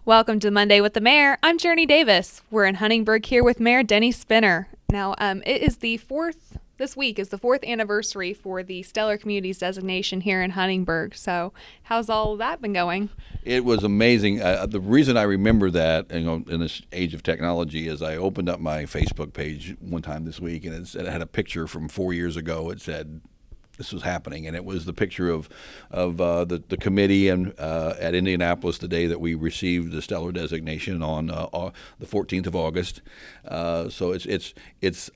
Welcome to Monday with the Mayor. I'm Jurnee Davis. We're in Huntingburg here with Mayor Denny Spinner. Now, this week is the fourth anniversary for the Stellar Communities designation here in Huntingburg. So how's all of that been going? It was amazing. The reason I remember that, in this age of technology, is I opened up my Facebook page one time this week, and it had a picture from 4 years ago. It said this was happening, and it was the picture of the committee and at Indianapolis the day that we received the Stellar designation on the 14th of August. So it's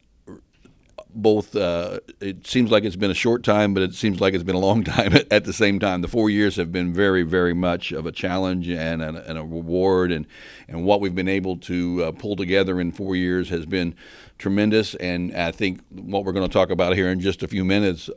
both. It seems like it's been a short time, but it seems like it's been a long time at the same time. The 4 years have been very, very much of a challenge and a reward, and what we've been able to pull together in 4 years has been tremendous. And I think what we're going to talk about here in just a few minutes,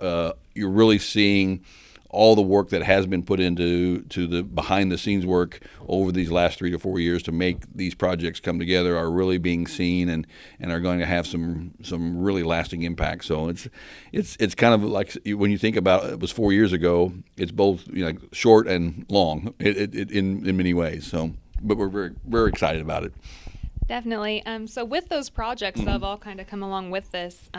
you're really seeing all the work that has been put into the behind-the-scenes work over these last 3 to 4 years to make these projects come together are really being seen and are going to have some really lasting impact. So it's kind of like when you think about it was 4 years ago. It's both short and long in many ways. So, but we're very, very excited about it. Definitely. So with those projects that have all kind of come along with this,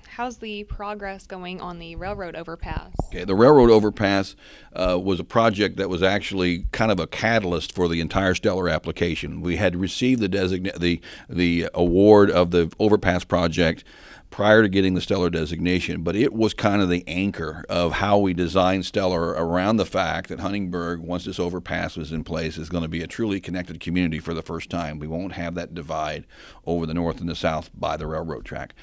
how's the progress going on the railroad overpass? Okay, the railroad overpass was a project that was actually kind of a catalyst for the entire Stellar application. We had received the award of the overpass project prior to getting the Stellar designation, but it was kind of the anchor of how we designed Stellar around the fact that Huntingburg, once this overpass was in place, is going to be a truly connected community for the first time. We won't have that divide over the north and the south by the railroad track.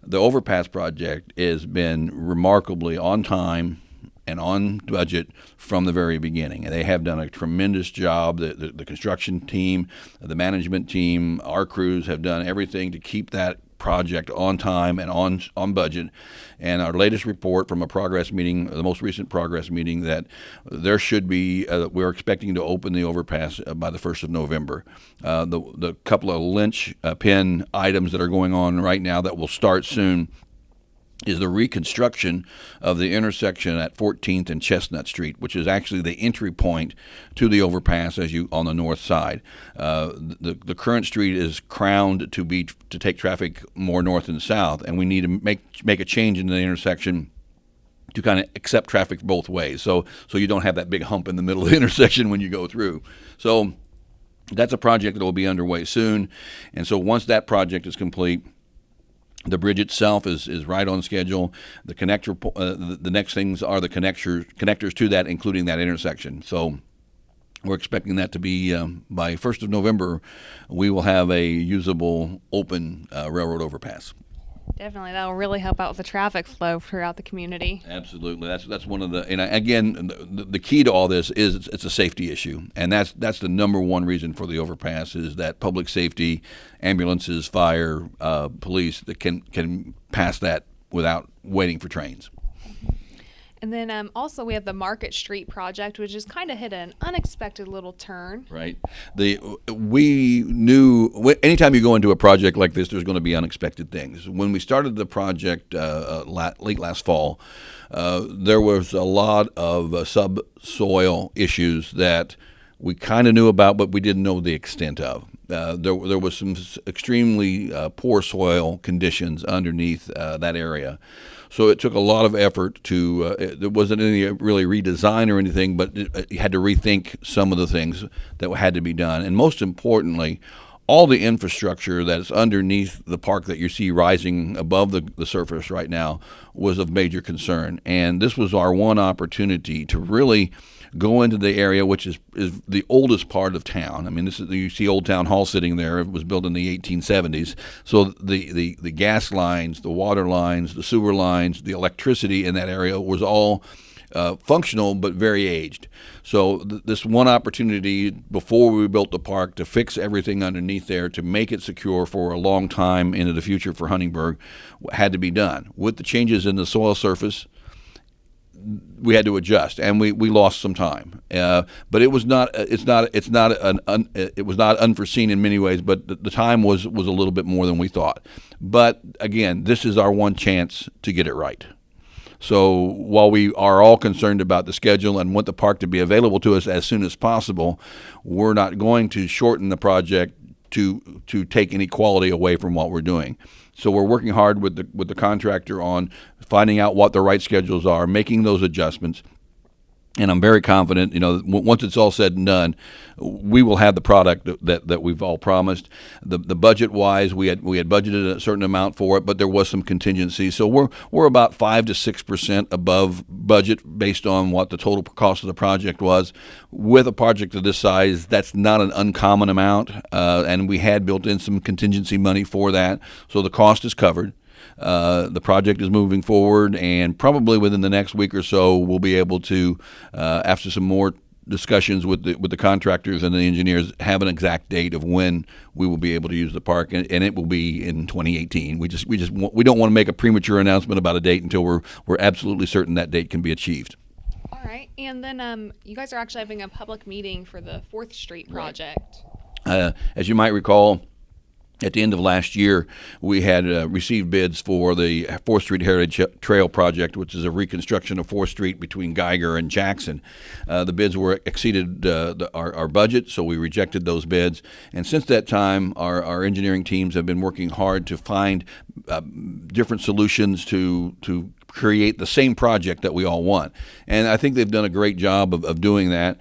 The overpass project has been remarkably on time and on budget from the very beginning. And they have done a tremendous job. The construction team, the management team, our crews have done everything to keep that project on time and on budget. And our latest report from a progress meeting, the most recent progress meeting, that there should be, we're expecting to open the overpass by the 1st of November. The couple of linchpin items that are going on right now that will start soon is the reconstruction of the intersection at 14th and Chestnut Street, which is actually the entry point to the overpass on the north side. The current street is crowned to take traffic more north and south, and we need to make a change in the intersection to kind of accept traffic both ways, so you don't have that big hump in the middle of the intersection when you go through. So that's a project that will be underway soon, and so once that project is complete, the bridge itself is right on schedule. The connector, the next things are the connectors to that, including that intersection. So we're expecting that to be by 1st of November, we will have a usable, open railroad overpass. Definitely, that will really help out with the traffic flow throughout the community. Absolutely, that's one of the. And again, the key to all this is it's a safety issue, and that's the number one reason for the overpass is that public safety, ambulances, fire, police that can pass that without waiting for trains. And then also we have the Market Street project, which has kind of hit an unexpected little turn. Right. We knew anytime you go into a project like this, there's going to be unexpected things. When we started the project late last fall, there was a lot of subsoil issues that we kind of knew about, but we didn't know the extent of. There was some extremely poor soil conditions underneath that area. So it took a lot of effort there wasn't any really redesign or anything, but you had to rethink some of the things that had to be done. And most importantly, all the infrastructure that's underneath the park that you see rising above the surface right now was of major concern. And this was our one opportunity to really go into the area, which is the oldest part of town. I mean, you see Old Town Hall sitting there. It was built in the 1870s. So the gas lines, the water lines, the sewer lines, the electricity in that area was all functional but very aged. So this one opportunity before we built the park to fix everything underneath there to make it secure for a long time into the future for Huntingburg had to be done. With the changes in the soil surface, we had to adjust, and we lost some time. But it was not unforeseen in many ways. But the time was a little bit more than we thought. But again, this is our one chance to get it right. So while we are all concerned about the schedule and want the park to be available to us as soon as possible, we're not going to shorten the project to take any quality away from what we're doing. So we're working hard with the contractor on finding out what the right schedules are, making those adjustments. And I'm very confident, once it's all said and done, we will have the product that we've all promised. The budget-wise, we had budgeted a certain amount for it, but there was some contingency. So we're about 5 to 6% above budget based on what the total cost of the project was. With a project of this size, that's not an uncommon amount, and we had built in some contingency money for that. So the cost is covered. The project is moving forward, and probably within the next week or so, we'll be able to, after some more discussions with the contractors and the engineers, have an exact date of when we will be able to use the park, and it will be in 2018. We don't want to make a premature announcement about a date until we're absolutely certain that date can be achieved. All right, and then you guys are actually having a public meeting for the 4th Street project. As you might recall, at the end of last year, we had received bids for the 4th Street Heritage Trail project, which is a reconstruction of 4th Street between Geiger and Jackson. The bids exceeded our budget, so we rejected those bids. And since that time, our engineering teams have been working hard to find different solutions to create the same project that we all want. And I think they've done a great job of doing that.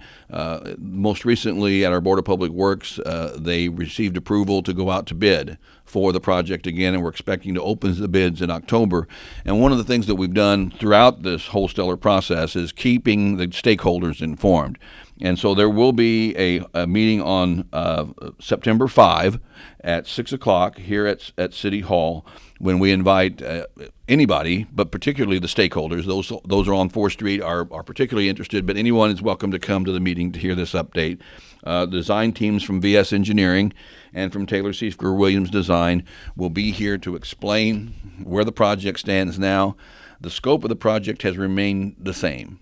Most recently at our Board of Public Works, they received approval to go out to bid for the project again, and we're expecting to open the bids in October. And one of the things that we've done throughout this whole stellar process is keeping the stakeholders informed. And so there will be a meeting on September 5 at 6 o'clock here at City Hall, when we invite anybody, but particularly the stakeholders. Those are on 4th Street are particularly interested, but anyone is welcome to come to the meeting to hear this update. Design teams from VS Engineering and from Taylor Seifker Williams Design will be here to explain where the project stands now. The scope of the project has remained the same.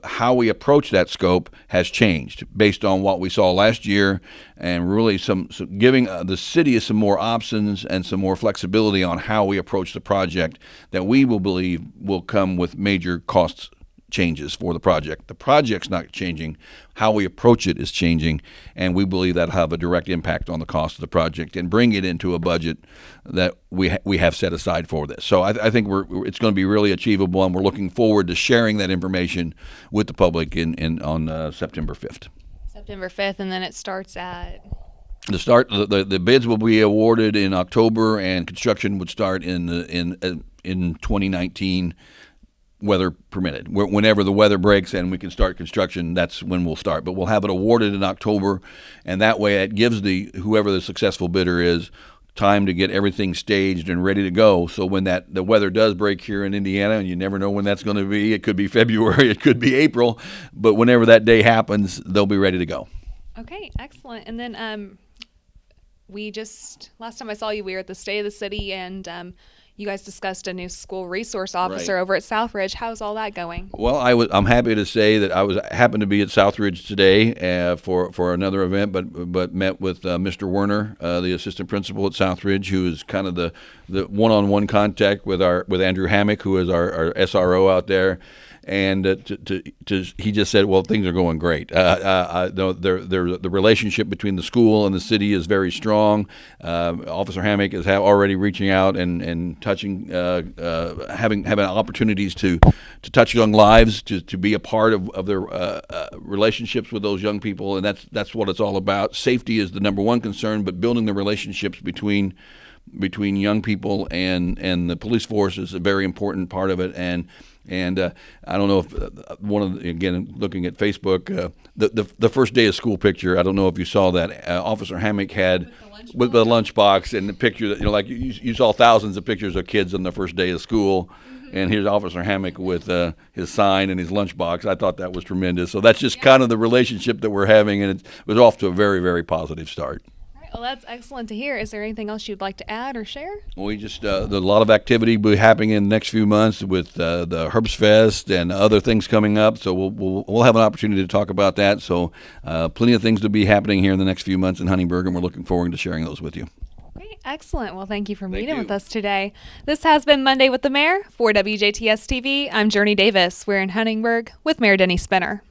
How we approach that scope has changed based on what we saw last year, and really some giving the city some more options and some more flexibility on how we approach the project that we will believe will come with major costs changes for the project. The project's not changing. How we approach it is changing, and we believe that'll have a direct impact on the cost of the project and bring it into a budget that we have set aside for this. So I think it's going to be really achievable, and we're looking forward to sharing that information with the public on September 5th. September 5th, and then it starts at... The bids will be awarded in October, and construction would start in 2019. Weather permitted. Whenever the weather breaks and we can start construction, that's when we'll start. But we'll have it awarded in October, and that way it gives whoever the successful bidder is time to get everything staged and ready to go. So when the weather does break here in Indiana, and you never know when that's going to be, it could be February, it could be April, but whenever that day happens, they'll be ready to go. Okay, excellent. And then last time I saw you, we were at the State of the City, and you guys discussed a new school resource officer over at Southridge. How's all that going? Well, I'm happy to say that happened to be at Southridge today for another event, but met with Mr. Werner, the assistant principal at Southridge, who is kind of the one-on-one contact with Andrew Hammock, who is our SRO out there. And he just said, well, things are going great. The relationship between the school and the city is very strong. Officer Hammock is already reaching out and touching, having opportunities to touch young lives, to be a part of their relationships with those young people, and that's what it's all about. Safety is the number one concern, but building the relationships between young people and the police force is a very important part of it. And I don't know if again, looking at Facebook, the first day of school picture, I don't know if you saw that. Officer Hammock had with the lunchbox, and the picture that, like you saw thousands of pictures of kids on the first day of school. And here's Officer Hammock with his sign and his lunchbox. I thought that was tremendous. So that's just kind of the relationship that we're having, and it was off to a very, very positive start. Well, that's excellent to hear. Is there anything else you'd like to add or share? Well, we just there's a lot of activity will be happening in the next few months with the Herbst Fest and other things coming up. So we'll have an opportunity to talk about that. So plenty of things to be happening here in the next few months in Huntingburg, and we're looking forward to sharing those with you. Great. excellent. Well, thank you for meeting you. with us today. This has been Monday with the Mayor. For WJTS TV, I'm Jurnee Davis. We're in Huntingburg with Mayor Denny Spinner.